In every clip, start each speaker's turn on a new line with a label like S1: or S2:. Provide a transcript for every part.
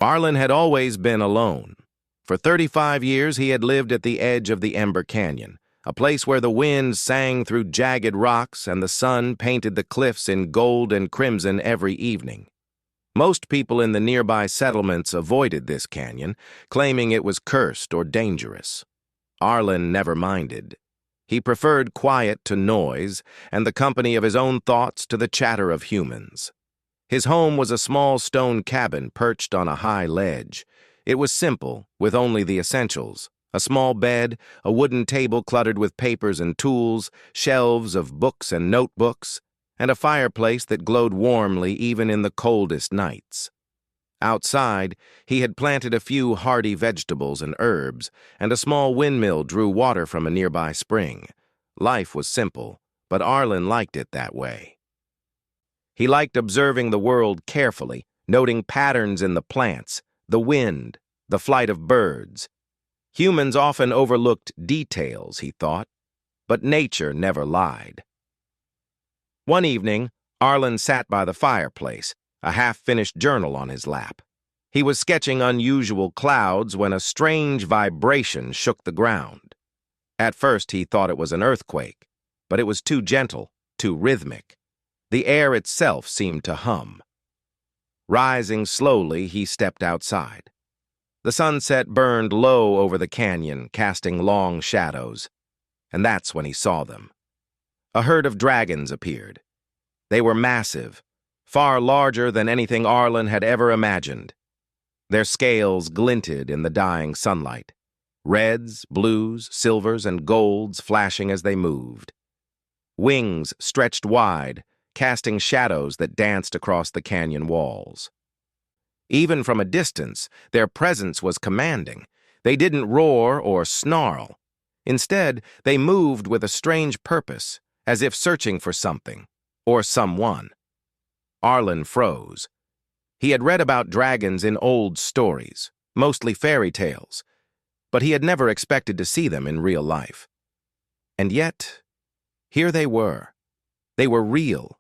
S1: Arlen had always been alone. For 35 years, he had lived at the edge of the Ember Canyon, a place where the wind sang through jagged rocks and the sun painted the cliffs in gold and crimson every evening. Most people in the nearby settlements avoided this canyon, claiming it was cursed or dangerous. Arlen never minded. He preferred quiet to noise, and the company of his own thoughts to the chatter of humans. His home was a small stone cabin perched on a high ledge. It was simple, with only the essentials: a small bed, a wooden table cluttered with papers and tools, shelves of books and notebooks, and a fireplace that glowed warmly even in the coldest nights. Outside, he had planted a few hardy vegetables and herbs, and a small windmill drew water from a nearby spring. Life was simple, but Arlen liked it that way. He liked observing the world carefully, noting patterns in the plants, the wind, the flight of birds. Humans often overlooked details, he thought, but nature never lied. One evening, Arlen sat by the fireplace, a half-finished journal on his lap. He was sketching unusual clouds when a strange vibration shook the ground. At first, he thought it was an earthquake, but it was too gentle, too rhythmic. The air itself seemed to hum. Rising slowly, he stepped outside. The sunset burned low over the canyon, casting long shadows. And that's when he saw them. A herd of dragons appeared. They were massive, far larger than anything Arlen had ever imagined. Their scales glinted in the dying sunlight, reds, blues, silvers, and golds flashing as they moved. Wings stretched wide, casting shadows that danced across the canyon walls. Even from a distance, their presence was commanding. They didn't roar or snarl. Instead, they moved with a strange purpose, as if searching for something, or someone. Arlen froze. He had read about dragons in old stories, mostly fairy tales, but he had never expected to see them in real life. And yet, here they were. They were real,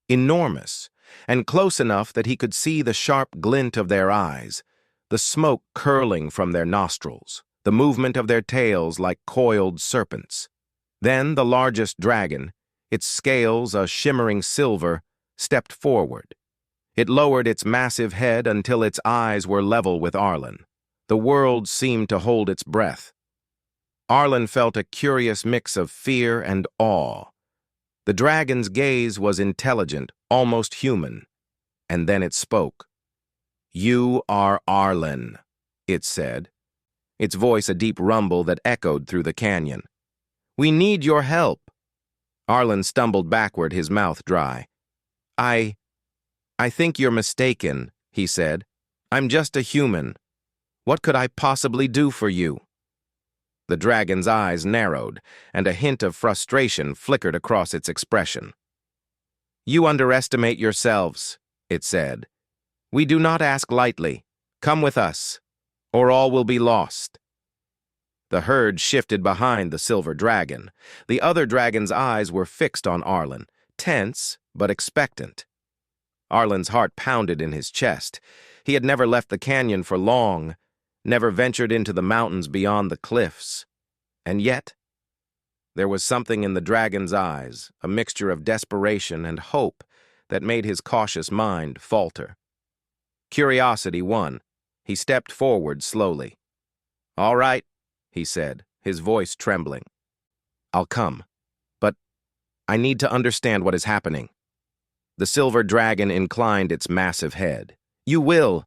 S1: enormous, and close enough that he could see the sharp glint of their eyes, the smoke curling from their nostrils, the movement of their tails like coiled serpents. Then the largest dragon, its scales a shimmering silver, stepped forward. It lowered its massive head until its eyes were level with Arlen. The world seemed to hold its breath. Arlen felt a curious mix of fear and awe. The dragon's gaze was intelligent, almost human. And then it spoke. "You are Arlen," it said, its voice a deep rumble that echoed through the canyon. "We need your help." Arlen stumbled backward, his mouth dry. I think you're mistaken," he said. "I'm just a human. What could I possibly do for you?" The dragon's eyes narrowed, and a hint of frustration flickered across its expression. "You underestimate yourselves," it said. "We do not ask lightly. Come with us, or all will be lost." The herd shifted behind the silver dragon. The other dragon's eyes were fixed on Arlen, tense but expectant. Arlen's heart pounded in his chest. He had never left the canyon for long, never ventured into the mountains beyond the cliffs. And yet, there was something in the dragon's eyes, a mixture of desperation and hope, that made his cautious mind falter. Curiosity won. He stepped forward slowly. "All right," he said, his voice trembling. "I'll come, but I need to understand what is happening." The silver dragon inclined its massive head. "You will,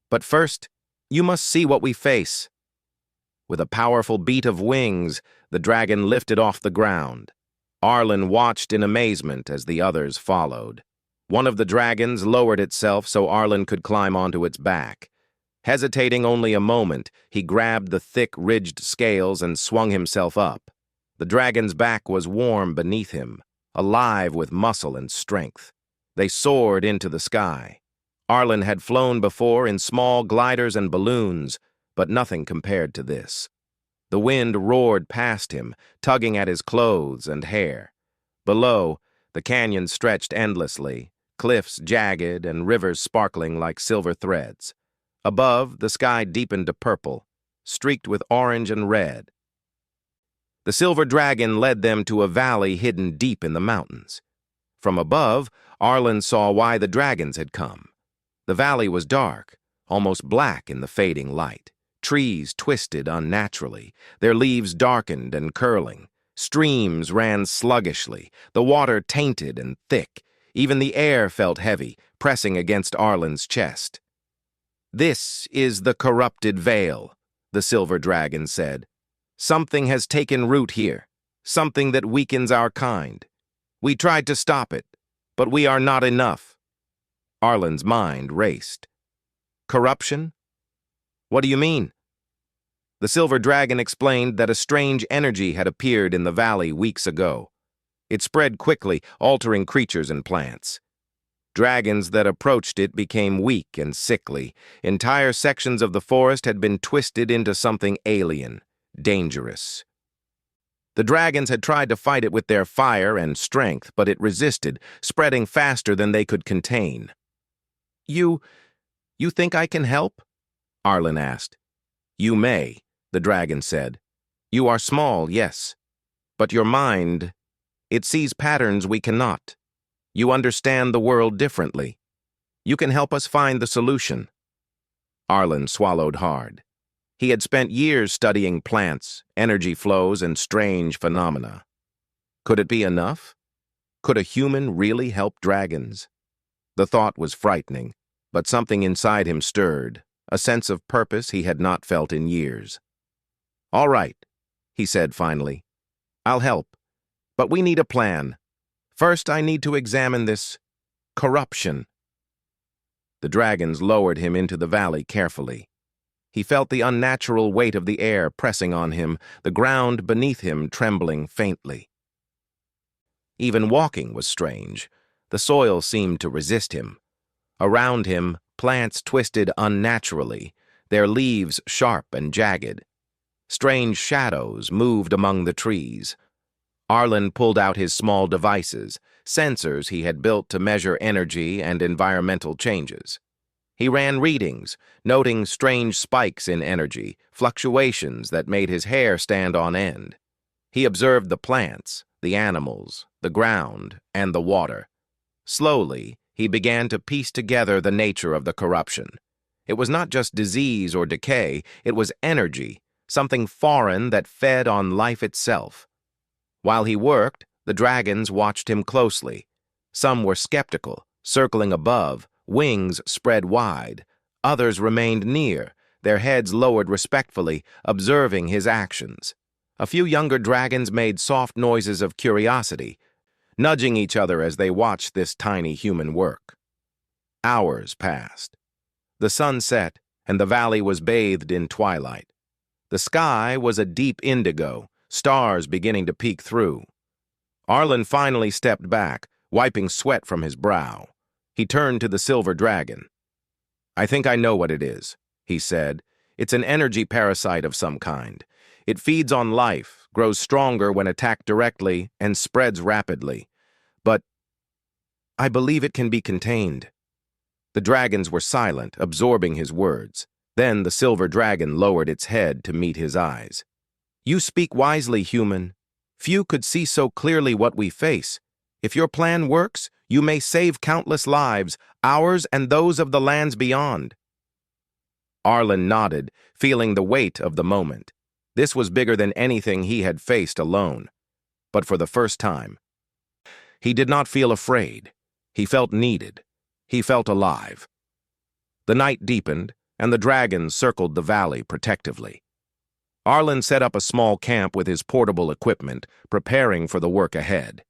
S1: but first, you must see what we face." With a powerful beat of wings, the dragon lifted off the ground. Arlen watched in amazement as the others followed. One of the dragons lowered itself so Arlen could climb onto its back. Hesitating only a moment, he grabbed the thick, ridged scales and swung himself up. The dragon's back was warm beneath him, alive with muscle and strength. They soared into the sky. Arlen had flown before in small gliders and balloons, but nothing compared to this. The wind roared past him, tugging at his clothes and hair. Below, the canyon stretched endlessly, cliffs jagged and rivers sparkling like silver threads. Above, the sky deepened to purple, streaked with orange and red. The silver dragon led them to a valley hidden deep in the mountains. From above, Arlen saw why the dragons had come. The valley was dark, almost black in the fading light. Trees twisted unnaturally, their leaves darkened and curling. Streams ran sluggishly, the water tainted and thick. Even the air felt heavy, pressing against Arlen's chest. "This is the corrupted veil," the silver dragon said. "Something has taken root here, something that weakens our kind. We tried to stop it, but we are not enough." Arlen's mind raced. "Corruption? What do you mean?" The silver dragon explained that a strange energy had appeared in the valley weeks ago. It spread quickly, altering creatures and plants. Dragons that approached it became weak and sickly. Entire sections of the forest had been twisted into something alien, dangerous. The dragons had tried to fight it with their fire and strength, but it resisted, spreading faster than they could contain. You think I can help?" Arlen asked. "You may," the dragon said. "You are small, yes, but your mind, it sees patterns we cannot. You understand the world differently. You can help us find the solution." Arlen swallowed hard. He had spent years studying plants, energy flows, and strange phenomena. Could it be enough? Could a human really help dragons? The thought was frightening, but something inside him stirred, a sense of purpose he had not felt in years. "All right," he said finally. "I'll help, but we need a plan. First, I need to examine this corruption." The dragons lowered him into the valley carefully. He felt the unnatural weight of the air pressing on him, the ground beneath him trembling faintly. Even walking was strange. The soil seemed to resist him. Around him, plants twisted unnaturally, their leaves sharp and jagged. Strange shadows moved among the trees. Arlen pulled out his small devices, sensors he had built to measure energy and environmental changes. He ran readings, noting strange spikes in energy, fluctuations that made his hair stand on end. He observed the plants, the animals, the ground, and the water. Slowly, he began to piece together the nature of the corruption. It was not just disease or decay, it was energy, something foreign that fed on life itself. While he worked, the dragons watched him closely. Some were skeptical, circling above, wings spread wide. Others remained near, their heads lowered respectfully, observing his actions. A few younger dragons made soft noises of curiosity, nudging each other as they watched this tiny human work. Hours passed. The sun set, and the valley was bathed in twilight. The sky was a deep indigo, stars beginning to peek through. Arlen finally stepped back, wiping sweat from his brow. He turned to the silver dragon. "I think I know what it is," he said. "It's an energy parasite of some kind. It feeds on life, grows stronger when attacked directly, and spreads rapidly. But I believe it can be contained." The dragons were silent, absorbing his words. Then the silver dragon lowered its head to meet his eyes. "You speak wisely, human. Few could see so clearly what we face. If your plan works, you may save countless lives, ours and those of the lands beyond." Arlen nodded, feeling the weight of the moment. This was bigger than anything he had faced alone. But for the first time, he did not feel afraid. He felt needed. He felt alive. The night deepened, and the dragons circled the valley protectively. Arlen set up a small camp with his portable equipment, preparing for the work ahead.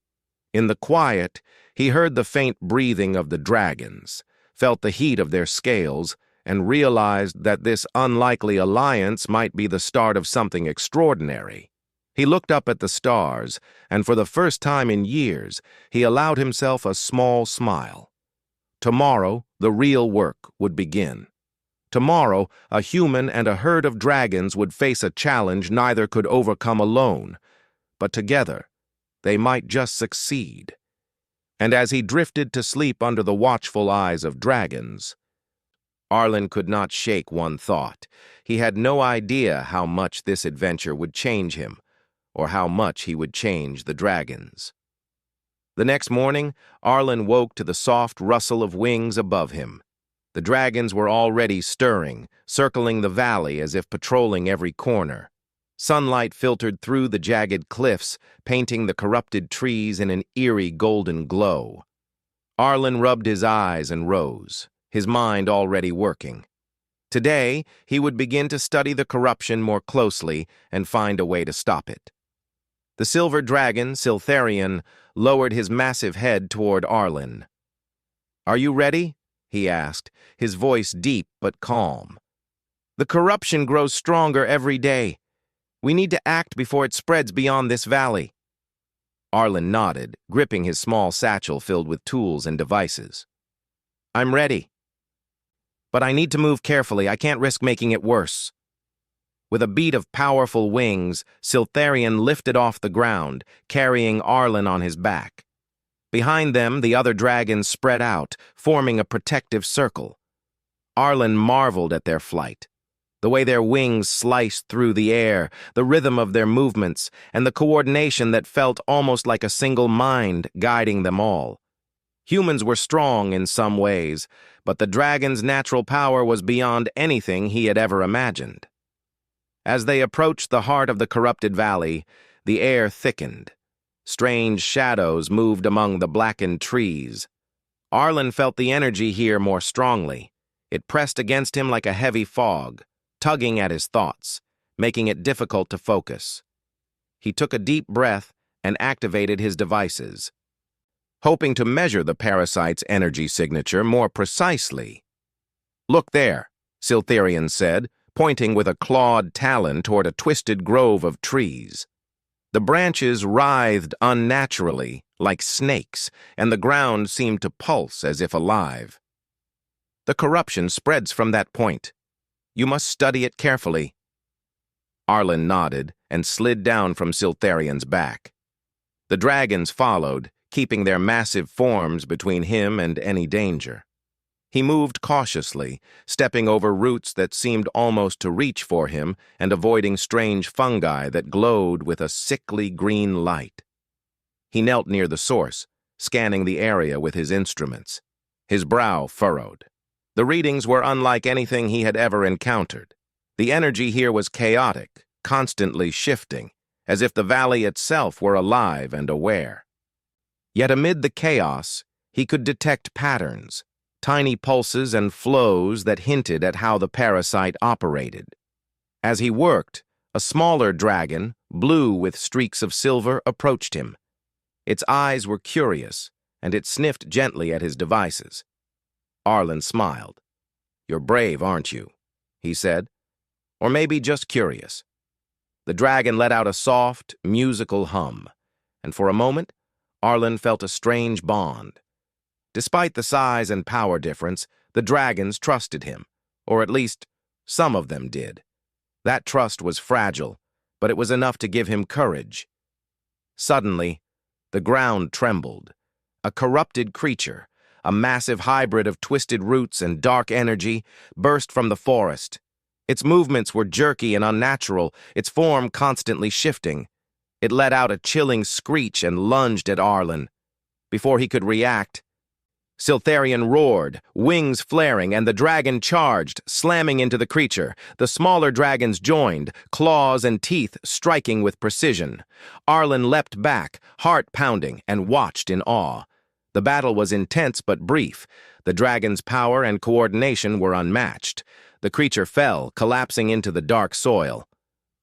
S1: In the quiet, he heard the faint breathing of the dragons, felt the heat of their scales, and realized that this unlikely alliance might be the start of something extraordinary. He looked up at the stars, and for the first time in years, he allowed himself a small smile. Tomorrow, the real work would begin. Tomorrow, a human and a herd of dragons would face a challenge neither could overcome alone, but together, they might just succeed. And as he drifted to sleep under the watchful eyes of dragons, Arlen could not shake one thought. He had no idea how much this adventure would change him, or how much he would change the dragons. The next morning, Arlen woke to the soft rustle of wings above him. The dragons were already stirring, circling the valley as if patrolling every corner. Sunlight filtered through the jagged cliffs, painting the corrupted trees in an eerie golden glow. Arlen rubbed his eyes and rose, his mind already working. Today, he would begin to study the corruption more closely and find a way to stop it. The silver dragon, Siltharion, lowered his massive head toward Arlen. "Are you ready?" he asked, his voice deep but calm. "The corruption grows stronger every day. We need to act before it spreads beyond this valley." Arlen nodded, gripping his small satchel filled with tools and devices. "I'm ready. But I need to move carefully. I can't risk making it worse." With a beat of powerful wings, Siltharion lifted off the ground, carrying Arlen on his back. Behind them, the other dragons spread out, forming a protective circle. Arlen marveled at their flight. The way their wings sliced through the air, the rhythm of their movements, and the coordination that felt almost like a single mind guiding them all. Humans were strong in some ways, but the dragon's natural power was beyond anything he had ever imagined. As they approached the heart of the corrupted valley, the air thickened. Strange shadows moved among the blackened trees. Arlen felt the energy here more strongly. It pressed against him like a heavy fog, tugging at his thoughts, making it difficult to focus. He took a deep breath and activated his devices, hoping to measure the parasite's energy signature more precisely. "Look there," Siltharion said, pointing with a clawed talon toward a twisted grove of trees. The branches writhed unnaturally, like snakes, and the ground seemed to pulse as if alive. "The corruption spreads from that point. You must study it carefully." Arlen nodded and slid down from Siltharion's back. The dragons followed, keeping their massive forms between him and any danger. He moved cautiously, stepping over roots that seemed almost to reach for him and avoiding strange fungi that glowed with a sickly green light. He knelt near the source, scanning the area with his instruments. His brow furrowed. The readings were unlike anything he had ever encountered. The energy here was chaotic, constantly shifting, as if the valley itself were alive and aware. Yet amid the chaos, he could detect patterns, tiny pulses and flows that hinted at how the parasite operated. As he worked, a smaller dragon, blue with streaks of silver, approached him. Its eyes were curious, and it sniffed gently at his devices. Arlen smiled. "You're brave, aren't you?" he said. "Or maybe just curious." The dragon let out a soft, musical hum, and for a moment, Arlen felt a strange bond. Despite the size and power difference, the dragons trusted him, or at least some of them did. That trust was fragile, but it was enough to give him courage. Suddenly, the ground trembled. A corrupted creature, a massive hybrid of twisted roots and dark energy, burst from the forest. Its movements were jerky and unnatural, its form constantly shifting. It let out a chilling screech and lunged at Arlen. Before he could react, Siltharion roared, wings flaring, and the dragon charged, slamming into the creature. The smaller dragons joined, claws and teeth striking with precision. Arlen leapt back, heart pounding, and watched in awe. The battle was intense but brief. The dragon's power and coordination were unmatched. The creature fell, collapsing into the dark soil.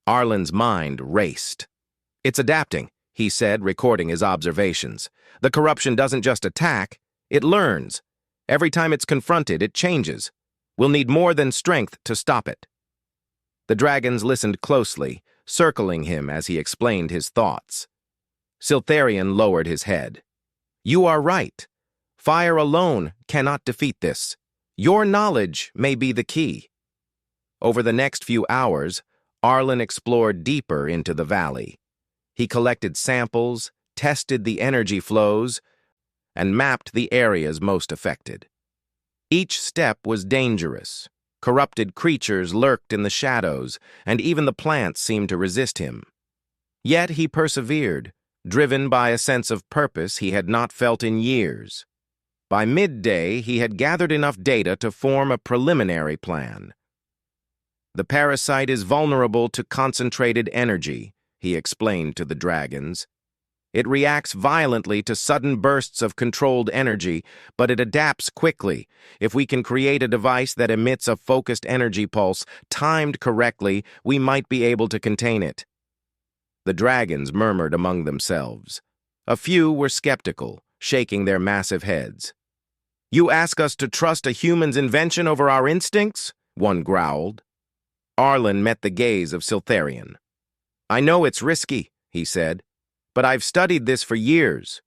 S1: Arlen's mind raced. "It's adapting," he said, recording his observations. "The corruption doesn't just attack, it learns. Every time it's confronted, it changes. We'll need more than strength to stop it." The dragons listened closely, circling him as he explained his thoughts. Siltharion lowered his head. "You are right. Fire alone cannot defeat this. Your knowledge may be the key." Over the next few hours, Arlen explored deeper into the valley. He collected samples, tested the energy flows, and mapped the areas most affected. Each step was dangerous. Corrupted creatures lurked in the shadows, and even the plants seemed to resist him. Yet he persevered, driven by a sense of purpose he had not felt in years. By midday, he had gathered enough data to form a preliminary plan. The parasite is vulnerable to concentrated energy, he explained to the dragons. It reacts violently to sudden bursts of controlled energy, but it adapts quickly. If we can create a device that emits a focused energy pulse, timed correctly, we might be able to contain it. The dragons murmured among themselves. A few were skeptical, shaking their massive heads. "You ask us to trust a human's invention over our instincts?" one growled. Arlen met the gaze of Siltharion. "I know it's risky," he said, "but I've studied this for years.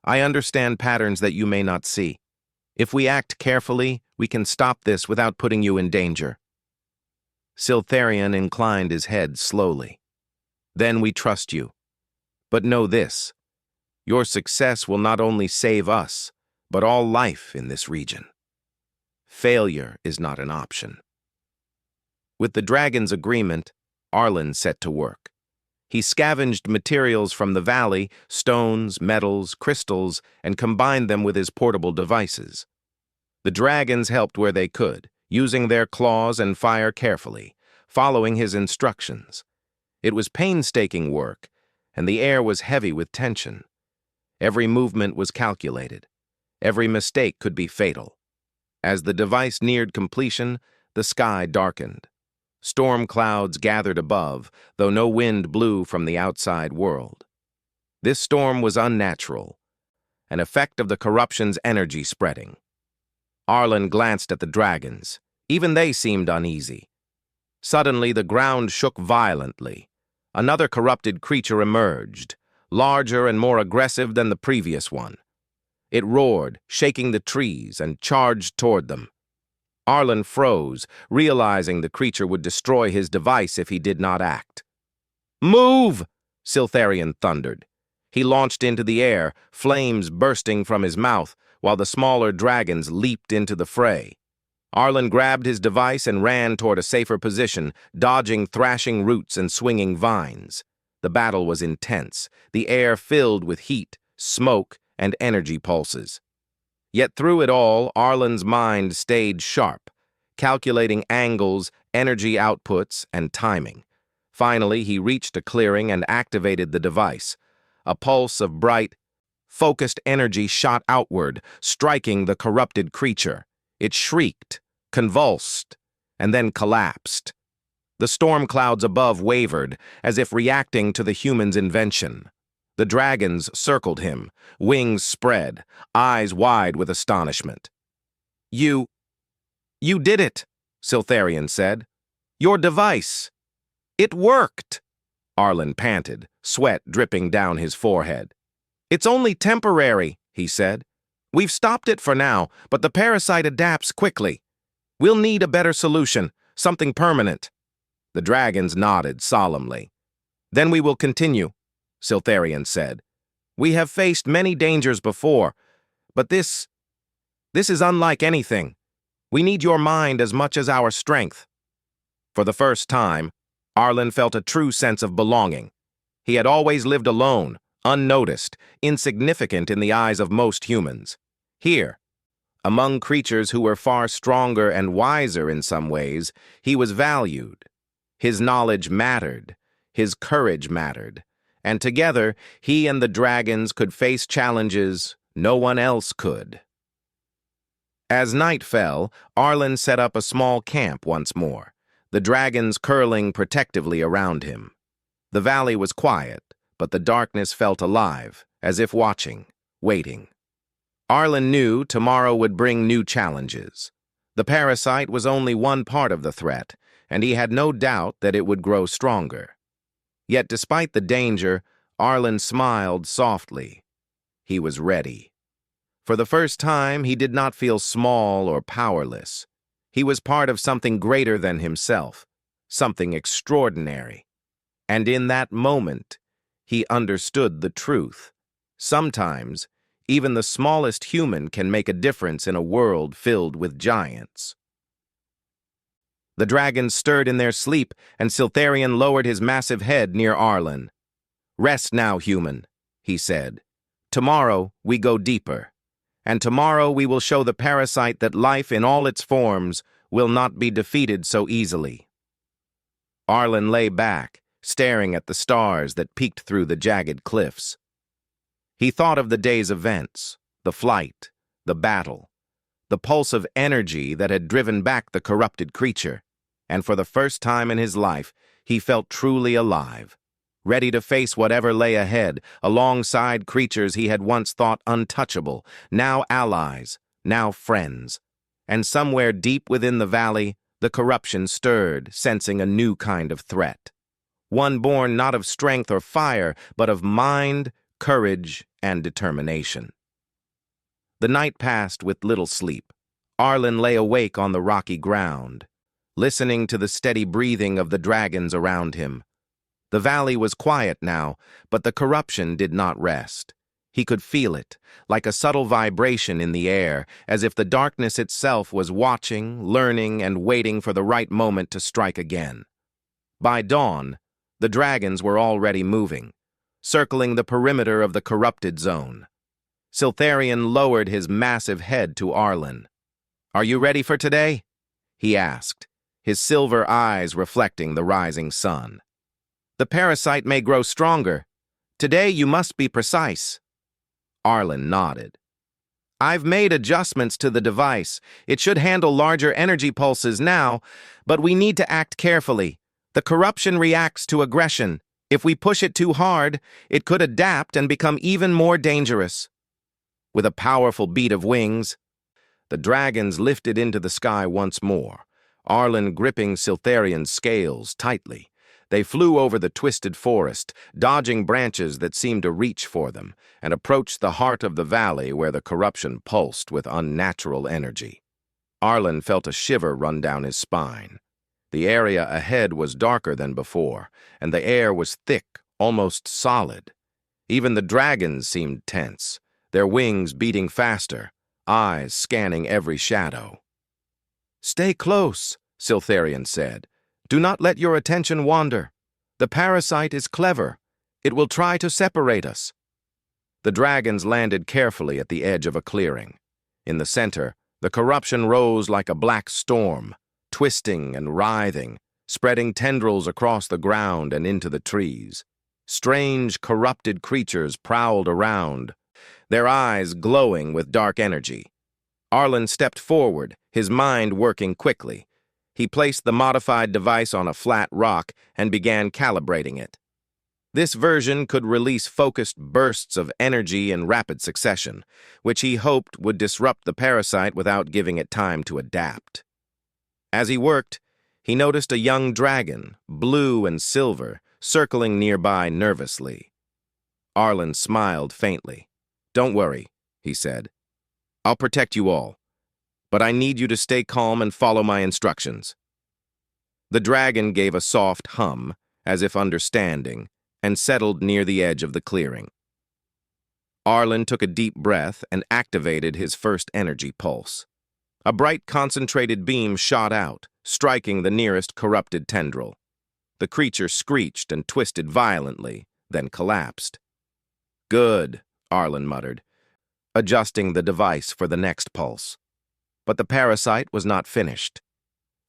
S1: I understand patterns that you may not see. If we act carefully, we can stop this without putting you in danger." Siltharion inclined his head slowly. "Then we trust you. But know this, your success will not only save us, but all life in this region. Failure is not an option." With the dragon's agreement, Arlen set to work. He scavenged materials from the valley, stones, metals, crystals, and combined them with his portable devices. The dragons helped where they could, using their claws and fire carefully, following his instructions. It was painstaking work, and the air was heavy with tension. Every movement was calculated. Every mistake could be fatal. As the device neared completion, the sky darkened. Storm clouds gathered above, though no wind blew from the outside world. This storm was unnatural, an effect of the corruption's energy spreading. Arlen glanced at the dragons. Even they seemed uneasy. Suddenly, the ground shook violently. Another corrupted creature emerged, larger and more aggressive than the previous one. It roared, shaking the trees, and charged toward them. Arlen froze, realizing the creature would destroy his device if he did not act. "Move!" Siltharion thundered. He launched into the air, flames bursting from his mouth, while the smaller dragons leaped into the fray. Arlen grabbed his device and ran toward a safer position, dodging thrashing roots and swinging vines. The battle was intense, the air filled with heat, smoke, and energy pulses. Yet through it all, Arlen's mind stayed sharp, calculating angles, energy outputs, and timing. Finally, he reached a clearing and activated the device. A pulse of bright, focused energy shot outward, striking the corrupted creature. It shrieked, convulsed, and then collapsed. The storm clouds above wavered, as if reacting to the human's invention. The dragons circled him, wings spread, eyes wide with astonishment. You did it," Siltharion said. "Your device. It worked." Arlen panted, sweat dripping down his forehead. "It's only temporary," he said. "We've stopped it for now, but the parasite adapts quickly. We'll need a better solution, something permanent." The dragons nodded solemnly. "Then we will continue," Siltharion said. "We have faced many dangers before, but this is unlike anything. We need your mind as much as our strength." For the first time, Arlen felt a true sense of belonging. He had always lived alone, unnoticed, insignificant in the eyes of most humans. Here, among creatures who were far stronger and wiser in some ways, he was valued. His knowledge mattered. His courage mattered. And together, he and the dragons could face challenges no one else could. As night fell, Arlen set up a small camp once more, the dragons curling protectively around him. The valley was quiet, but the darkness felt alive, as if watching, waiting. Arlen knew tomorrow would bring new challenges. The parasite was only one part of the threat, and he had no doubt that it would grow stronger. Yet despite the danger, Arlen smiled softly. He was ready. For the first time, he did not feel small or powerless. He was part of something greater than himself, something extraordinary. And in that moment, he understood the truth. Sometimes, Even the smallest human can make a difference in a world filled with giants. The dragons stirred in their sleep, and Siltharion lowered his massive head near Arlen. "Rest now, human," he said. "Tomorrow we go deeper, and tomorrow we will show the parasite that life in all its forms will not be defeated so easily." Arlen lay back, staring at the stars that peeked through the jagged cliffs. He thought of the day's events, the flight, the battle, the pulse of energy that had driven back the corrupted creature, and for the first time in his life, he felt truly alive, ready to face whatever lay ahead, alongside creatures he had once thought untouchable, now allies, now friends. And somewhere deep within the valley, the corruption stirred, sensing a new kind of threat. One born not of strength or fire, but of mind, courage, and determination. The night passed with little sleep. Arlen lay awake on the rocky ground, listening to the steady breathing of the dragons around him. The valley was quiet now, but the corruption did not rest. He could feel it, like a subtle vibration in the air, as if the darkness itself was watching, learning, and waiting for the right moment to strike again. By dawn, the dragons were already moving, circling the perimeter of the corrupted zone. Siltharion lowered his massive head to Arlen. "Are you ready for today?" he asked, his silver eyes reflecting the rising sun. "The parasite may grow stronger. Today you must be precise." Arlen nodded. "I've made adjustments to the device. It should handle larger energy pulses now, but we need to act carefully. The corruption reacts to aggression. If we push it too hard, it could adapt and become even more dangerous." With a powerful beat of wings, the dragons lifted into the sky once more, Arlen gripping Siltharion's scales tightly. They flew over the twisted forest, dodging branches that seemed to reach for them, and approached the heart of the valley where the corruption pulsed with unnatural energy. Arlen felt a shiver run down his spine. The area ahead was darker than before, and the air was thick, almost solid. Even the dragons seemed tense, their wings beating faster, eyes scanning every shadow. "Stay close," Siltharion said. "Do not let your attention wander. The parasite is clever. It will try to separate us." The dragons landed carefully at the edge of a clearing. In the center, the corruption rose like a black storm, twisting and writhing, spreading tendrils across the ground and into the trees. Strange, corrupted creatures prowled around, their eyes glowing with dark energy. Arlen stepped forward, his mind working quickly. He placed the modified device on a flat rock and began calibrating it. This version could release focused bursts of energy in rapid succession, which he hoped would disrupt the parasite without giving it time to adapt. As he worked, he noticed a young dragon, blue and silver, circling nearby nervously. Arlen smiled faintly. "Don't worry," he said. "I'll protect you all, but I need you to stay calm and follow my instructions." The dragon gave a soft hum, as if understanding, and settled near the edge of the clearing. Arlen took a deep breath and activated his first energy pulse. A bright, concentrated beam shot out, striking the nearest corrupted tendril. The creature screeched and twisted violently, then collapsed. "Good," Arlen muttered, adjusting the device for the next pulse. But the parasite was not finished.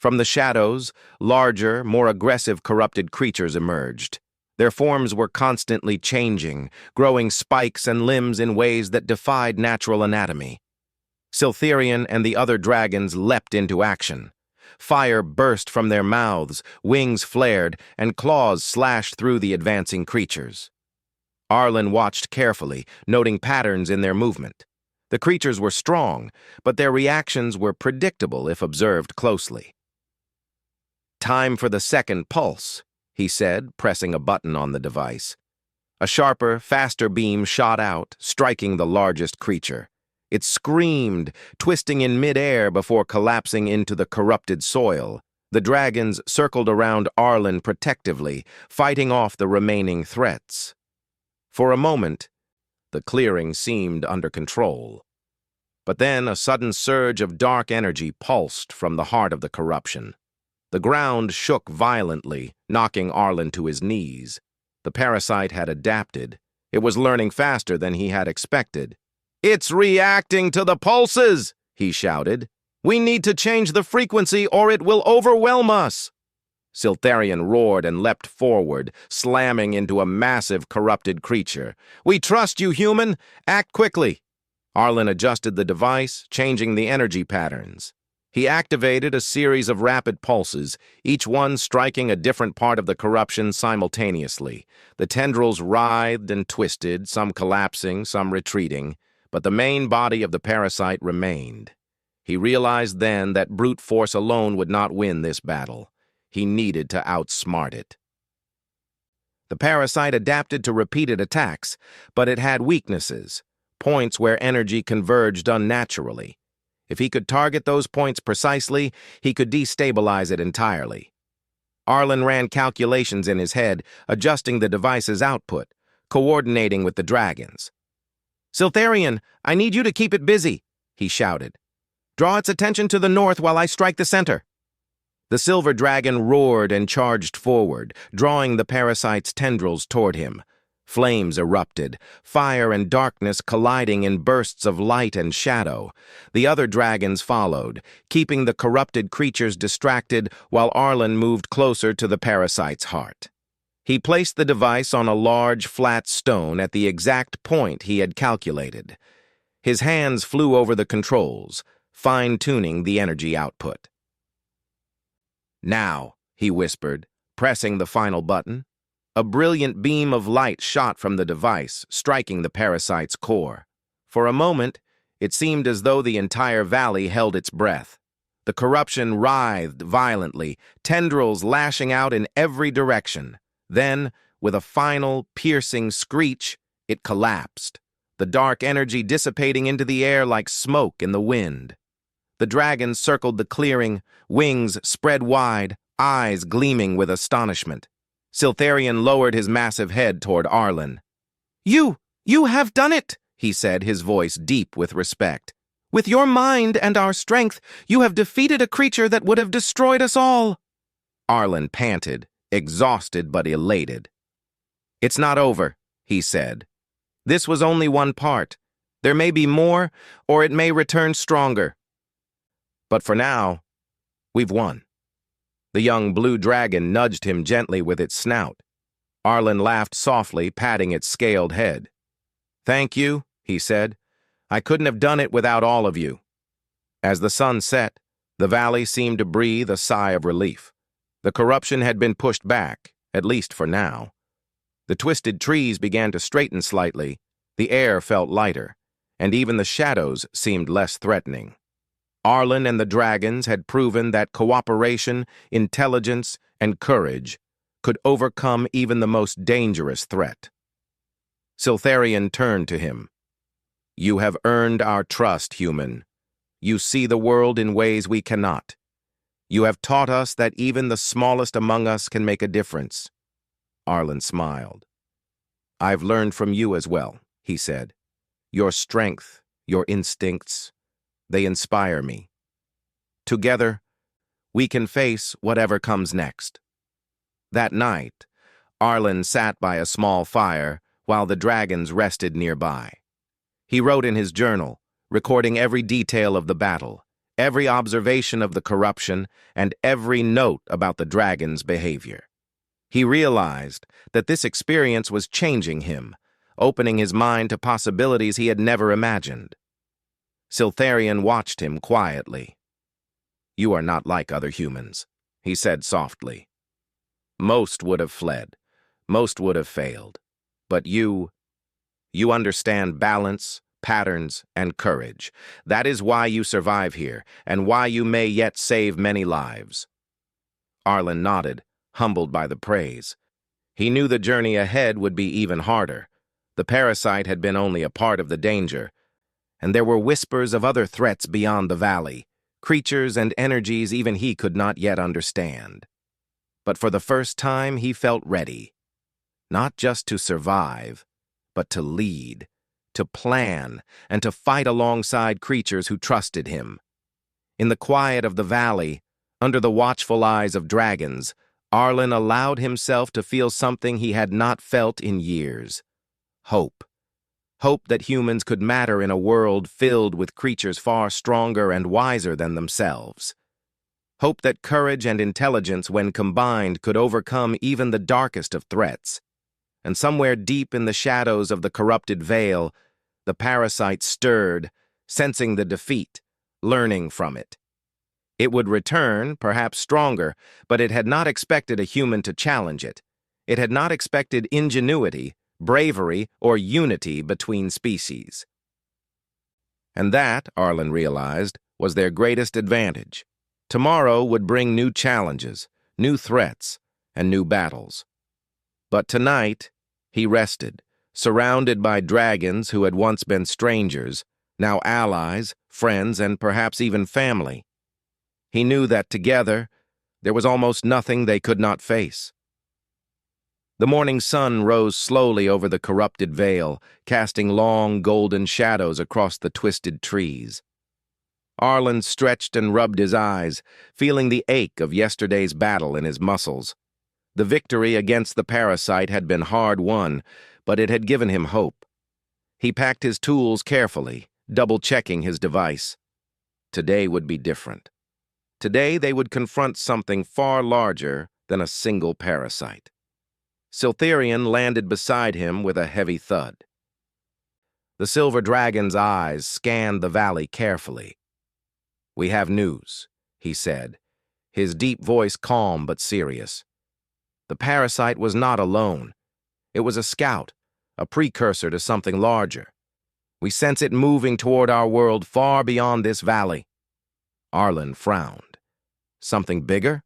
S1: From the shadows, larger, more aggressive corrupted creatures emerged. Their forms were constantly changing, growing spikes and limbs in ways that defied natural anatomy. Siltharion and the other dragons leapt into action. Fire burst from their mouths, wings flared, and claws slashed through the advancing creatures. Arlen watched carefully, noting patterns in their movement. The creatures were strong, but their reactions were predictable if observed closely. "Time for the second pulse," he said, pressing a button on the device. A sharper, faster beam shot out, striking the largest creature. It screamed, twisting in mid-air before collapsing into the corrupted soil. The dragons circled around Arlen protectively, fighting off the remaining threats. For a moment, the clearing seemed under control. But then a sudden surge of dark energy pulsed from the heart of the corruption. The ground shook violently, knocking Arlen to his knees. The parasite had adapted. It was learning faster than he had expected. "It's reacting to the pulses!" he shouted. "We need to change the frequency or it will overwhelm us!" Siltharion roared and leapt forward, slamming into a massive, corrupted creature. "We trust you, human! Act quickly!" Arlen adjusted the device, changing the energy patterns. He activated a series of rapid pulses, each one striking a different part of the corruption simultaneously. The tendrils writhed and twisted, some collapsing, some retreating, but the main body of the parasite remained. He realized then that brute force alone would not win this battle. He needed to outsmart it. The parasite adapted to repeated attacks, but it had weaknesses, points where energy converged unnaturally. If he could target those points precisely, he could destabilize it entirely. Arlen ran calculations in his head, adjusting the device's output, coordinating with the dragons. "Siltharion, I need you to keep it busy," he shouted. "Draw its attention to the north while I strike the center." The silver dragon roared and charged forward, drawing the parasite's tendrils toward him. Flames erupted, fire and darkness colliding in bursts of light and shadow. The other dragons followed, keeping the corrupted creatures distracted while Arlen moved closer to the parasite's heart. He placed the device on a large, flat stone at the exact point he had calculated. His hands flew over the controls, fine-tuning the energy output. "Now," he whispered, pressing the final button. A brilliant beam of light shot from the device, striking the parasite's core. For a moment, it seemed as though the entire valley held its breath. The corruption writhed violently, tendrils lashing out in every direction. Then, with a final, piercing screech, it collapsed, the dark energy dissipating into the air like smoke in the wind. The dragons circled the clearing, wings spread wide, eyes gleaming with astonishment. Siltharion lowered his massive head toward Arlen. You have done it," he said, his voice deep with respect. "With your mind and our strength, you have defeated a creature that would have destroyed us all." Arlen panted, exhausted but elated. "It's not over," he said. "This was only one part. There may be more, or it may return stronger. But for now, we've won." The young blue dragon nudged him gently with its snout. Arlen laughed softly, patting its scaled head. "Thank you," he said. "I couldn't have done it without all of you." As the sun set, the valley seemed to breathe a sigh of relief. The corruption had been pushed back, at least for now. The twisted trees began to straighten slightly, the air felt lighter, and even the shadows seemed less threatening. Arlen and the dragons had proven that cooperation, intelligence, and courage could overcome even the most dangerous threat. Siltharion turned to him. "You have earned our trust, human. You see the world in ways we cannot. You have taught us that even the smallest among us can make a difference." Arlen smiled. "I've learned from you as well," he said. "Your strength, your instincts, they inspire me. Together, we can face whatever comes next." That night, Arlen sat by a small fire while the dragons rested nearby. He wrote in his journal, recording every detail of the battle, every observation of the corruption, and every note about the dragons' behavior. He realized that this experience was changing him, opening his mind to possibilities he had never imagined. Siltharion watched him quietly. "You are not like other humans," he said softly. "Most would have fled. Most would have failed. But you understand balance, patterns, and courage. That is why you survive here, and why you may yet save many lives." Arlen nodded, humbled by the praise. He knew the journey ahead would be even harder. The parasite had been only a part of the danger, and there were whispers of other threats beyond the valley, creatures and energies even he could not yet understand. But for the first time he felt ready, not just to survive, but to lead, to plan, and to fight alongside creatures who trusted him. In the quiet of the valley, under the watchful eyes of dragons, Arlen allowed himself to feel something he had not felt in years. Hope. Hope that humans could matter in a world filled with creatures far stronger and wiser than themselves. Hope that courage and intelligence, when combined, could overcome even the darkest of threats. And somewhere deep in the shadows of the corrupted veil, the parasite stirred, sensing the defeat, learning from it. It would return, perhaps stronger, but it had not expected a human to challenge it. It had not expected ingenuity, bravery, or unity between species. And that, Arlen realized, was their greatest advantage. Tomorrow would bring new challenges, new threats, and new battles. But tonight, he rested, surrounded by dragons who had once been strangers, now allies, friends, and perhaps even family. He knew that together, there was almost nothing they could not face. The morning sun rose slowly over the corrupted vale, casting long golden shadows across the twisted trees. Arlen stretched and rubbed his eyes, feeling the ache of yesterday's battle in his muscles. The victory against the parasite had been hard won, but it had given him hope. He packed his tools carefully, double-checking his device. Today would be different. Today they would confront something far larger than a single parasite. Siltherian landed beside him with a heavy thud. The silver dragon's eyes scanned the valley carefully. "We have news," he said, his deep voice calm but serious. The parasite was not alone. It was a scout, a precursor to something larger. We sense it moving toward our world far beyond this valley. Arlen frowned. Something bigger?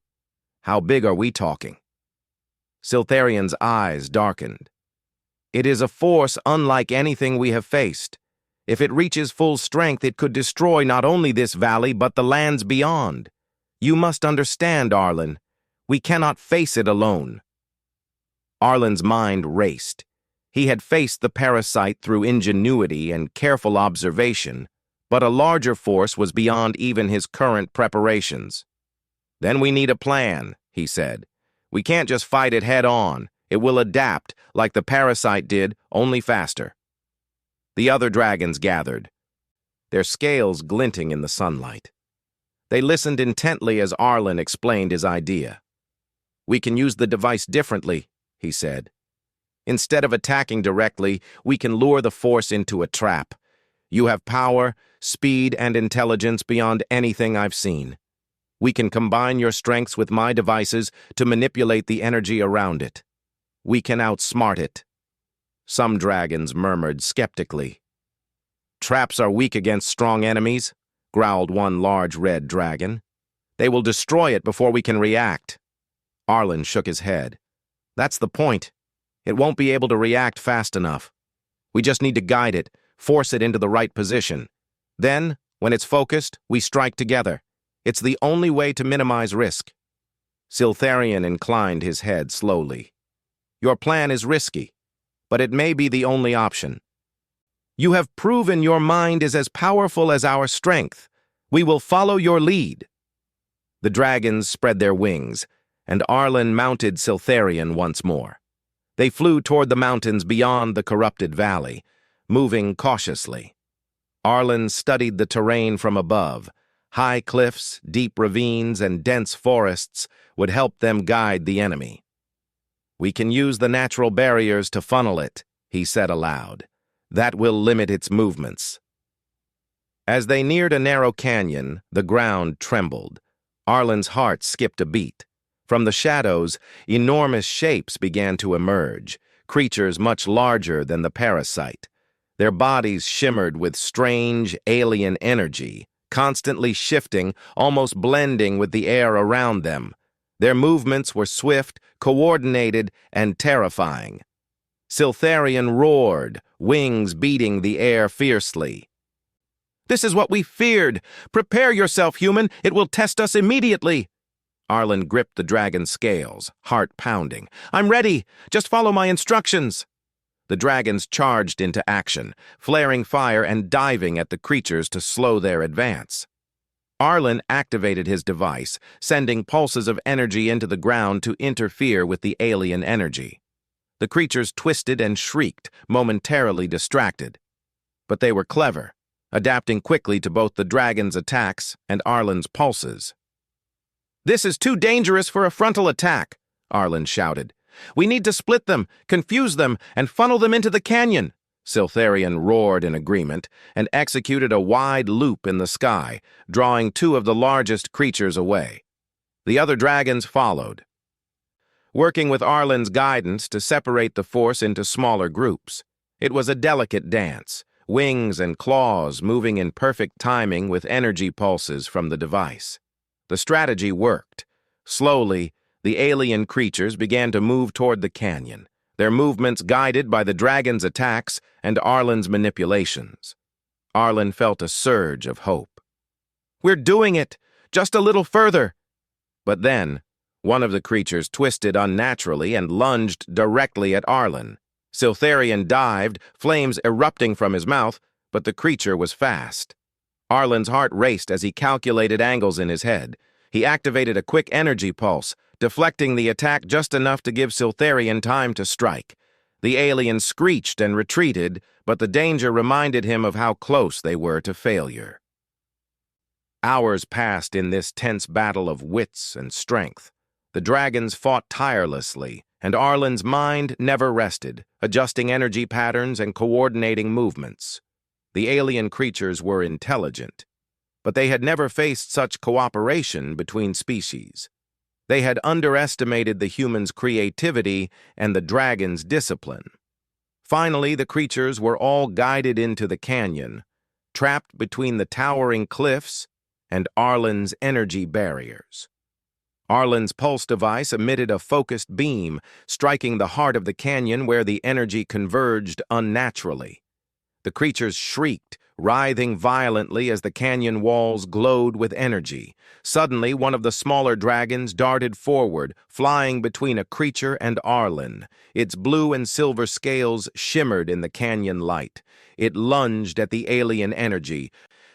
S1: How big are we talking? Siltherian's eyes darkened. It is a force unlike anything we have faced. If it reaches full strength, it could destroy not only this valley, but the lands beyond. You must understand, Arlen. We cannot face it alone. Arlen's mind raced. He had faced the parasite through ingenuity and careful observation, but a larger force was beyond even his current preparations. "Then we need a plan," he said. "We can't just fight it head-on. It will adapt, like the parasite did, only faster." The other dragons gathered, their scales glinting in the sunlight. They listened intently as Arlen explained his idea. "We can use the device differently," he said. "Instead of attacking directly, we can lure the force into a trap. You have power, speed, and intelligence beyond anything I've seen. We can combine your strengths with my devices to manipulate the energy around it. We can outsmart it." Some dragons murmured skeptically. "Traps are weak against strong enemies," growled one large red dragon. "They will destroy it before we can react." Arlen shook his head. "That's the point. It won't be able to react fast enough. We just need to guide it, force it into the right position. Then, when it's focused, we strike together. It's the only way to minimize risk." Siltherian inclined his head slowly. "Your plan is risky, but it may be the only option. You have proven your mind is as powerful as our strength. We will follow your lead." The dragons spread their wings, and Arlen mounted Siltherian once more. They flew toward the mountains beyond the corrupted valley, moving cautiously. Arlen studied the terrain from above. High cliffs, deep ravines, and dense forests would help them guide the enemy. "We can use the natural barriers to funnel it," he said aloud. "That will limit its movements." As they neared a narrow canyon, the ground trembled. Arlen's heart skipped a beat. From the shadows, enormous shapes began to emerge, creatures much larger than the parasite. Their bodies shimmered with strange, alien energy, constantly shifting, almost blending with the air around them. Their movements were swift, coordinated, and terrifying. Siltherian roared, wings beating the air fiercely. "This is what we feared! Prepare yourself, human! It will test us immediately!" Arlen gripped the dragon's scales, heart pounding. "I'm ready! Just follow my instructions!" The dragons charged into action, flaring fire and diving at the creatures to slow their advance. Arlen activated his device, sending pulses of energy into the ground to interfere with the alien energy. The creatures twisted and shrieked, momentarily distracted. But they were clever, adapting quickly to both the dragon's attacks and Arlen's pulses. "This is too dangerous for a frontal attack," Arlen shouted. "We need to split them, confuse them, and funnel them into the canyon." Siltharion roared in agreement and executed a wide loop in the sky, drawing two of the largest creatures away. The other dragons followed, working with Arlen's guidance to separate the force into smaller groups. It was a delicate dance, wings and claws moving in perfect timing with energy pulses from the device. The strategy worked. Slowly, the alien creatures began to move toward the canyon, their movements guided by the dragon's attacks and Arlen's manipulations. Arlen felt a surge of hope. "We're doing it! Just a little further!" But then, one of the creatures twisted unnaturally and lunged directly at Arlen. Siltharion dived, flames erupting from his mouth, but the creature was fast. Arlen's heart raced as he calculated angles in his head. He activated a quick energy pulse, deflecting the attack just enough to give Siltharion time to strike. The alien screeched and retreated, but the danger reminded him of how close they were to failure. Hours passed in this tense battle of wits and strength. The dragons fought tirelessly, and Arlen's mind never rested, adjusting energy patterns and coordinating movements. The alien creatures were intelligent, but they had never faced such cooperation between species. They had underestimated the humans' creativity and the dragons' discipline. Finally, the creatures were all guided into the canyon, trapped between the towering cliffs and Arlen's energy barriers. Arlen's pulse device emitted a focused beam, striking the heart of the canyon where the energy converged unnaturally. The creatures shrieked, writhing violently as the canyon walls glowed with energy. Suddenly, one of the smaller dragons darted forward, flying between a creature and Arlen. Its blue and silver scales shimmered in the canyon light. It lunged at the alien energy,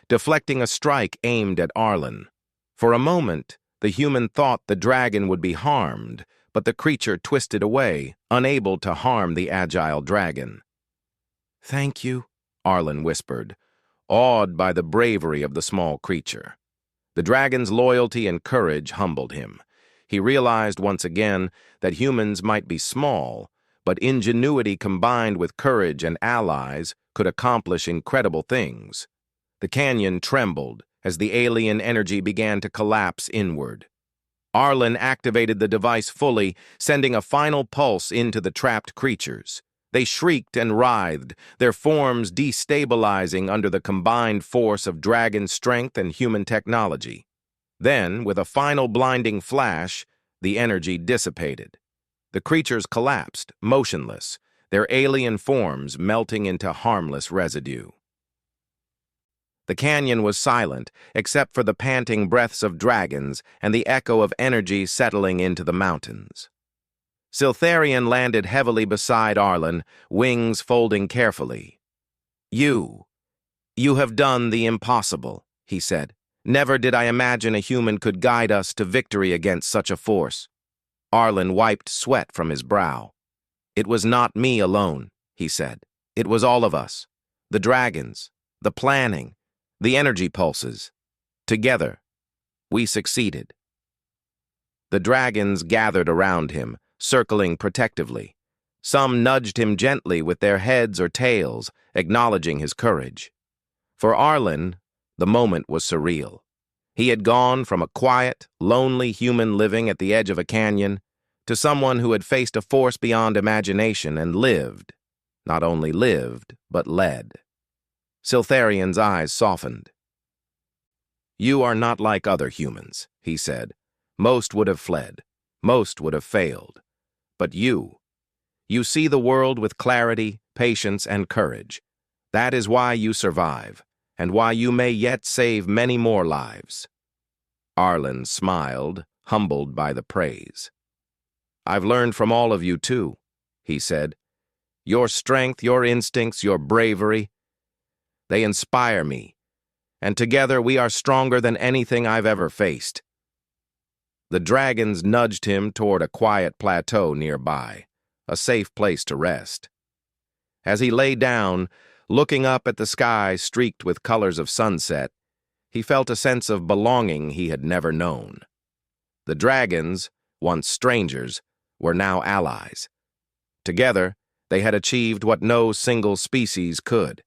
S1: deflecting a strike aimed at Arlen. For a moment, the human thought the dragon would be harmed, but the creature twisted away, unable to harm the agile dragon. "Thank you," Arlen whispered, awed by the bravery of the small creature. The dragon's loyalty and courage humbled him. He realized once again that humans might be small, but ingenuity combined with courage and allies could accomplish incredible things. The canyon trembled as the alien energy began to collapse inward. Arlen activated the device fully, sending a final pulse into the trapped creatures. They shrieked and writhed, their forms destabilizing under the combined force of dragon strength and human technology. Then, with a final blinding flash, the energy dissipated. The creatures collapsed, motionless, their alien forms melting into harmless residue. The canyon was silent, except for the panting breaths of dragons and the echo of energy settling into the mountains. Siltharion landed heavily beside Arlen, wings folding carefully. You have done the impossible," he said. "Never did I imagine a human could guide us to victory against such a force." Arlen wiped sweat from his brow. "It was not me alone," he said. "It was all of us. The dragons, the planning, the energy pulses. Together, we succeeded." The dragons gathered around him, circling protectively. Some nudged him gently with their heads or tails, acknowledging his courage. For Arlen, the moment was surreal. He had gone from a quiet, lonely human living at the edge of a canyon to someone who had faced a force beyond imagination and lived. Not only lived, but led. Siltharion's eyes softened. "You are not like other humans," he said. "Most would have fled. Most would have failed. But you see the world with clarity, patience, and courage. That is why you survive, and why you may yet save many more lives." Arlen smiled, humbled by the praise. "I've learned from all of you too," he said. Your strength, your instincts, your bravery, they inspire me, and together we are stronger than anything I've ever faced." The dragons nudged him toward a quiet plateau nearby, a safe place to rest. As he lay down, looking up at the sky streaked with colors of sunset, he felt a sense of belonging he had never known. The dragons, once strangers, were now allies. Together, they had achieved what no single species could.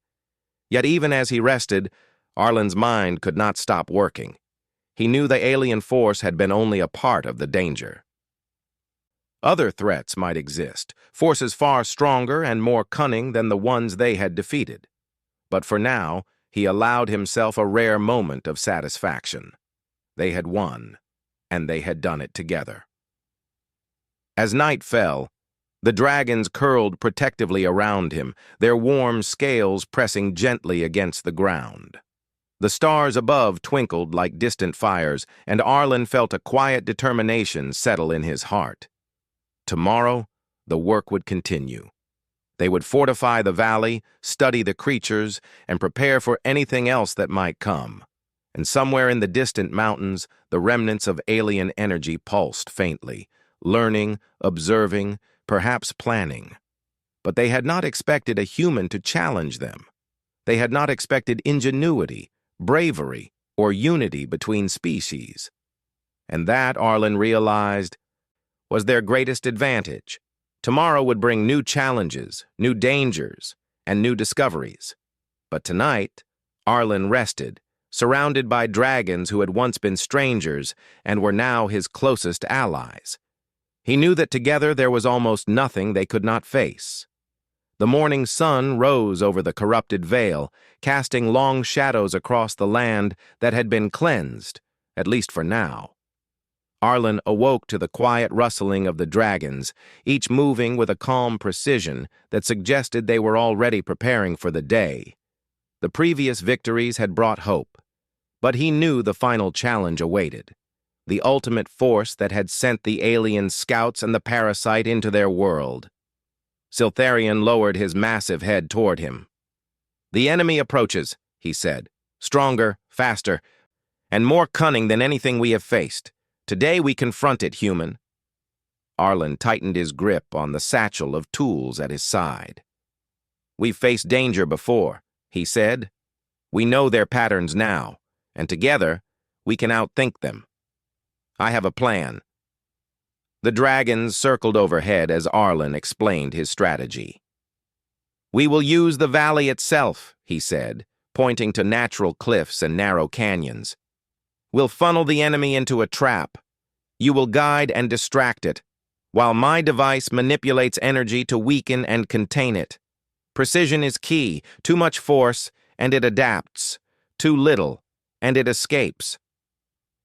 S1: Yet even as he rested, Arlen's mind could not stop working. He knew the alien force had been only a part of the danger. Other threats might exist, forces far stronger and more cunning than the ones they had defeated. But for now, he allowed himself a rare moment of satisfaction. They had won, and they had done it together. As night fell, the dragons curled protectively around him, their warm scales pressing gently against the ground. The stars above twinkled like distant fires, and Arlen felt a quiet determination settle in his heart. Tomorrow, the work would continue. They would fortify the valley, study the creatures, and prepare for anything else that might come. And somewhere in the distant mountains, the remnants of alien energy pulsed faintly, learning, observing, perhaps planning. But they had not expected a human to challenge them. They had not expected ingenuity, bravery, or unity between species. And that, Arlen realized, was their greatest advantage. Tomorrow would bring new challenges, new dangers, and new discoveries. But tonight, Arlen rested, surrounded by dragons who had once been strangers and were now his closest allies. He knew that together there was almost nothing they could not face. The morning sun rose over the corrupted vale, casting long shadows across the land that had been cleansed, at least for now. Arlen awoke to the quiet rustling of the dragons, each moving with a calm precision that suggested they were already preparing for the day. The previous victories had brought hope, but he knew the final challenge awaited, the ultimate force that had sent the alien scouts and the parasite into their world. Siltharion lowered his massive head toward him. "The enemy approaches," he said, "stronger, faster, and more cunning than anything we have faced. Today we confront it, human." Arlen tightened his grip on the satchel of tools at his side. "We've faced danger before," he said. "We know their patterns now, and together we can outthink them. I have a plan." The dragons circled overhead as Arlen explained his strategy. "We will use the valley itself," he said, pointing to natural cliffs and narrow canyons. "We'll funnel the enemy into a trap. You will guide and distract it, while my device manipulates energy to weaken and contain it. Precision is key. Too much force, and it adapts. Too little, and it escapes."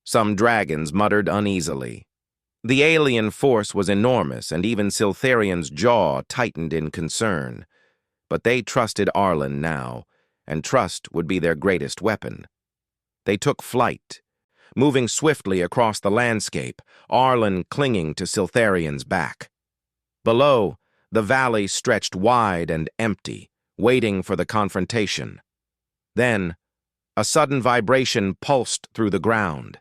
S1: Some dragons muttered uneasily. The alien force was enormous, and even Siltharion's jaw tightened in concern. But they trusted Arlen now, and trust would be their greatest weapon. They took flight, moving swiftly across the landscape, Arlen clinging to Siltharion's back. Below, the valley stretched wide and empty, waiting for the confrontation. Then, a sudden vibration pulsed through the ground.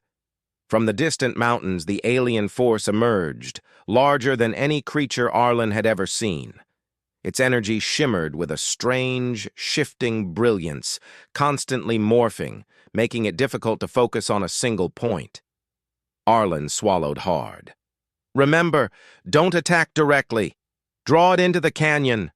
S1: From the distant mountains, the alien force emerged, larger than any creature Arlen had ever seen. Its energy shimmered with a strange, shifting brilliance, constantly morphing, making it difficult to focus on a single point. Arlen swallowed hard. "Remember, don't attack directly. Draw it into the canyon."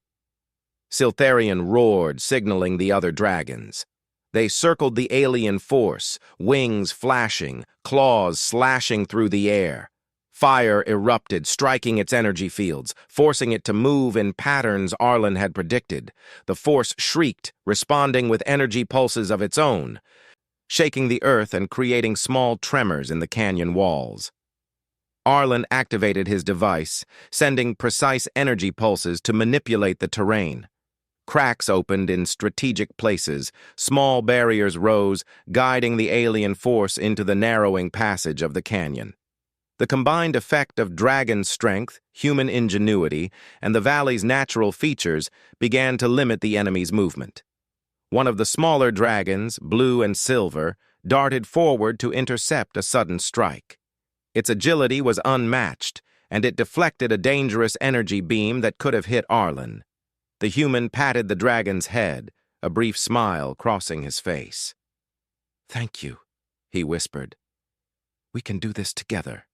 S1: Siltharion roared, signaling the other dragons. They circled the alien force, wings flashing, claws slashing through the air. Fire erupted, striking its energy fields, forcing it to move in patterns Arlen had predicted. The force shrieked, responding with energy pulses of its own, shaking the earth and creating small tremors in the canyon walls. Arlen activated his device, sending precise energy pulses to manipulate the terrain. Cracks opened in strategic places, small barriers rose, guiding the alien force into the narrowing passage of the canyon. The combined effect of dragon strength, human ingenuity, and the valley's natural features began to limit the enemy's movement. One of the smaller dragons, blue and silver, darted forward to intercept a sudden strike. Its agility was unmatched, and it deflected a dangerous energy beam that could have hit Arlen. The human patted the dragon's head, a brief smile crossing his face. "Thank you," he whispered. "We can do this together."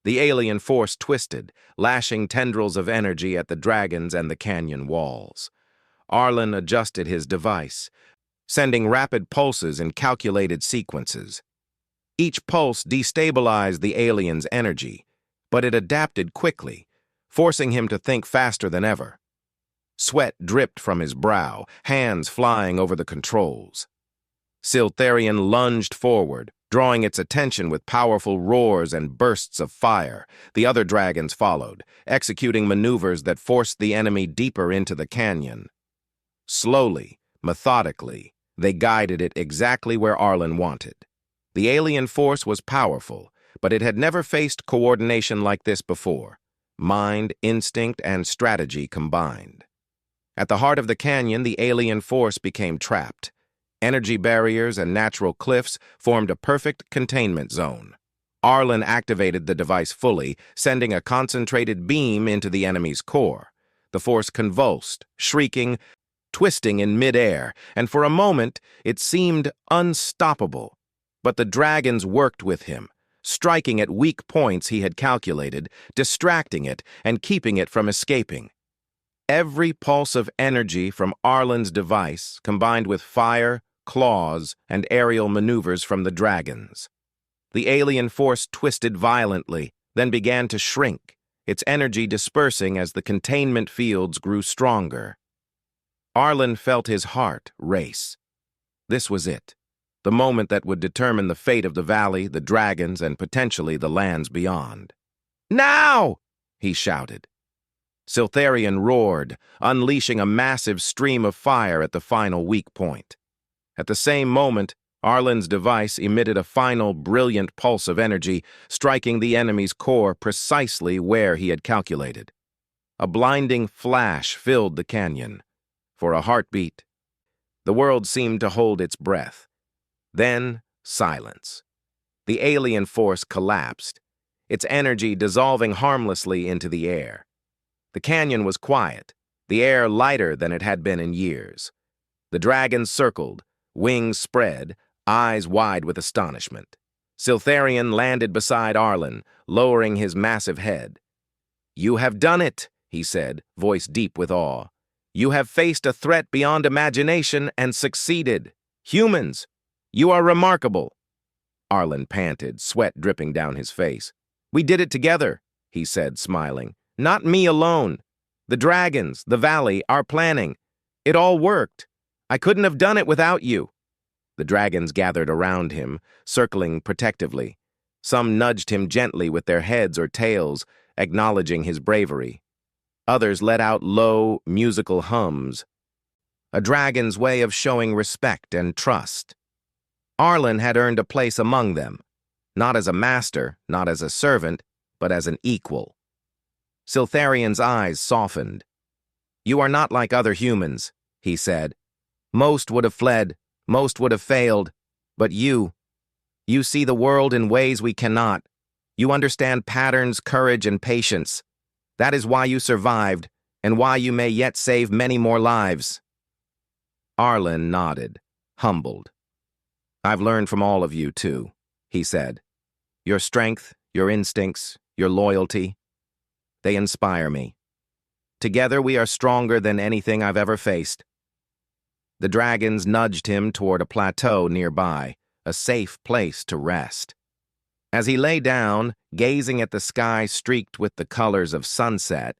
S1: The alien force twisted, lashing tendrils of energy at the dragons and the canyon walls. Arlen adjusted his device, sending rapid pulses in calculated sequences. Each pulse destabilized the alien's energy, but it adapted quickly, forcing him to think faster than ever. Sweat dripped from his brow, hands flying over the controls. Siltharion lunged forward, drawing its attention with powerful roars and bursts of fire. The other dragons followed, executing maneuvers that forced the enemy deeper into the canyon. Slowly, methodically, they guided it exactly where Arlen wanted. The alien force was powerful, but it had never faced coordination like this before. Mind, instinct, and strategy combined. At the heart of the canyon, the alien force became trapped. Energy barriers and natural cliffs formed a perfect containment zone. Arlen activated the device fully, sending a concentrated beam into the enemy's core. The force convulsed, shrieking, twisting in midair, and for a moment it seemed unstoppable. But the dragons worked with him, striking at weak points he had calculated, distracting it, and keeping it from escaping. Every pulse of energy from Arlen's device combined with fire, claws, and aerial maneuvers from the dragons. The alien force twisted violently, then began to shrink, its energy dispersing as the containment fields grew stronger. Arlen felt his heart race. This was it. The moment that would determine the fate of the valley, the dragons, and potentially the lands beyond. "Now!" he shouted. Siltharion roared, unleashing a massive stream of fire at the final weak point. At the same moment, Arlen's device emitted a final brilliant pulse of energy, striking the enemy's core precisely where he had calculated. A blinding flash filled the canyon. For a heartbeat, the world seemed to hold its breath. Then, silence. The alien force collapsed, its energy dissolving harmlessly into the air. The canyon was quiet, the air lighter than it had been in years. The dragons circled, wings spread, eyes wide with astonishment. Siltharion landed beside Arlen, lowering his massive head. "You have done it," he said, voice deep with awe. "You have faced a threat beyond imagination and succeeded. Humans, you are remarkable." Arlen panted, sweat dripping down his face. "We did it together," he said, smiling. "Not me alone. The dragons, the valley, our planning. It all worked. I couldn't have done it without you." The dragons gathered around him, circling protectively. Some nudged him gently with their heads or tails, acknowledging his bravery. Others let out low, musical hums. A dragon's way of showing respect and trust. Arlen had earned a place among them, not as a master, not as a servant, but as an equal. Siltharion's eyes softened. "You are not like other humans," he said. "Most would have fled, most would have failed, but you see the world in ways we cannot. You understand patterns, courage, and patience. That is why you survived, and why you may yet save many more lives." Arlen nodded, humbled. "I've learned from all of you, too," he said. "Your strength, your instincts, your loyalty, they inspire me. Together we are stronger than anything I've ever faced." The dragons nudged him toward a plateau nearby, a safe place to rest. As he lay down, gazing at the sky streaked with the colors of sunset,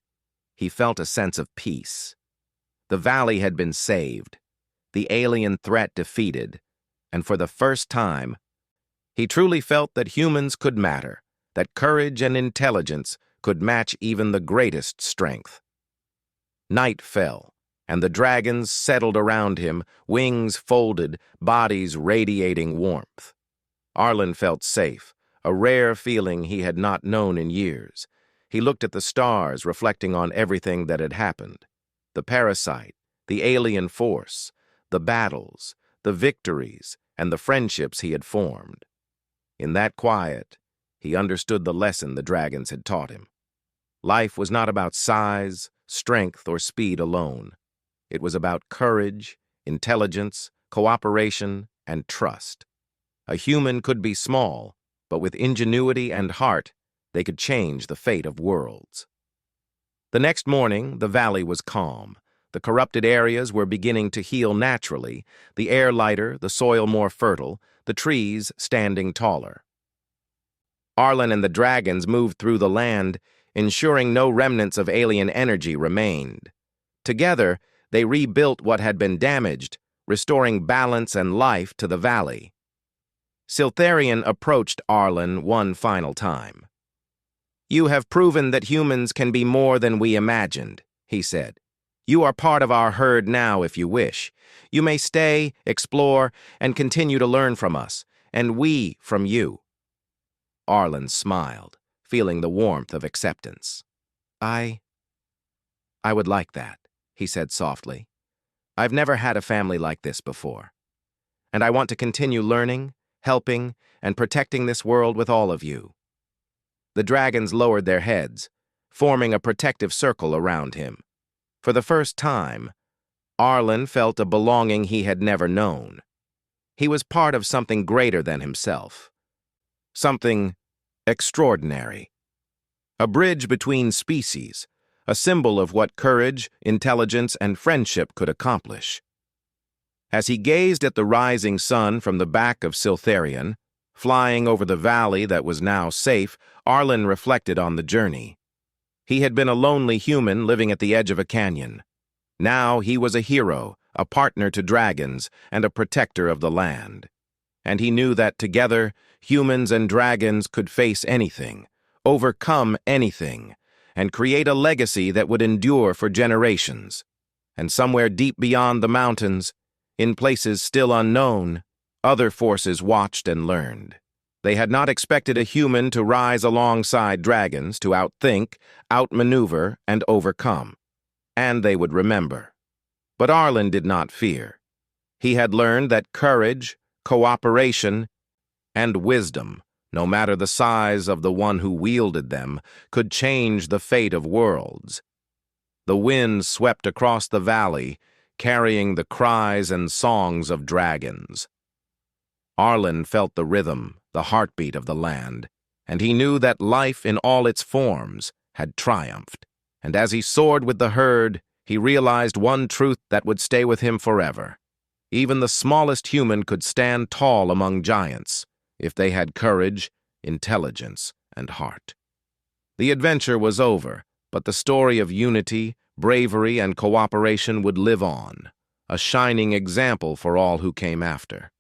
S1: he felt a sense of peace. The valley had been saved, the alien threat defeated, and for the first time, he truly felt that humans could matter, that courage and intelligence could match even the greatest strength. Night fell, and the dragons settled around him, wings folded, bodies radiating warmth. Arlen felt safe, a rare feeling he had not known in years. He looked at the stars, reflecting on everything that had happened. The parasite, the alien force, the battles, the victories, and the friendships he had formed. In that quiet, he understood the lesson the dragons had taught him. Life was not about size, strength, or speed alone. It was about courage, intelligence, cooperation, and trust. A human could be small, but with ingenuity and heart, they could change the fate of worlds. The next morning, the valley was calm. The corrupted areas were beginning to heal naturally, the air lighter, the soil more fertile, the trees standing taller. Arlen and the dragons moved through the land, ensuring no remnants of alien energy remained. Together, they rebuilt what had been damaged, restoring balance and life to the valley. Siltharion approached Arlen one final time. "You have proven that humans can be more than we imagined," he said. "You are part of our herd now if you wish. You may stay, explore, and continue to learn from us, and we from you." Arlen smiled, feeling the warmth of acceptance. I would like that," he said softly. "I've never had a family like this before. And I want to continue learning, helping, and protecting this world with all of you." The dragons lowered their heads, forming a protective circle around him. For the first time, Arlen felt a belonging he had never known. He was part of something greater than himself. Something extraordinary. A bridge between species, a symbol of what courage, intelligence, and friendship could accomplish. As he gazed at the rising sun from the back of Siltharion, flying over the valley that was now safe, Arlen reflected on the journey. He had been a lonely human living at the edge of a canyon. Now he was a hero, a partner to dragons, and a protector of the land. And he knew that together, humans and dragons could face anything, overcome anything, and create a legacy that would endure for generations. And somewhere deep beyond the mountains, in places still unknown, other forces watched and learned. They had not expected a human to rise alongside dragons to outthink, outmaneuver, and overcome. And they would remember. But Arlen did not fear. He had learned that courage, cooperation, and wisdom, no matter the size of the one who wielded them, could change the fate of worlds. The wind swept across the valley, carrying the cries and songs of dragons. Arlen felt the rhythm, the heartbeat of the land, and he knew that life in all its forms had triumphed. And as he soared with the herd, he realized one truth that would stay with him forever. Even the smallest human could stand tall among giants if they had courage, intelligence, and heart. The adventure was over, but the story of unity, bravery, and cooperation would live on, a shining example for all who came after.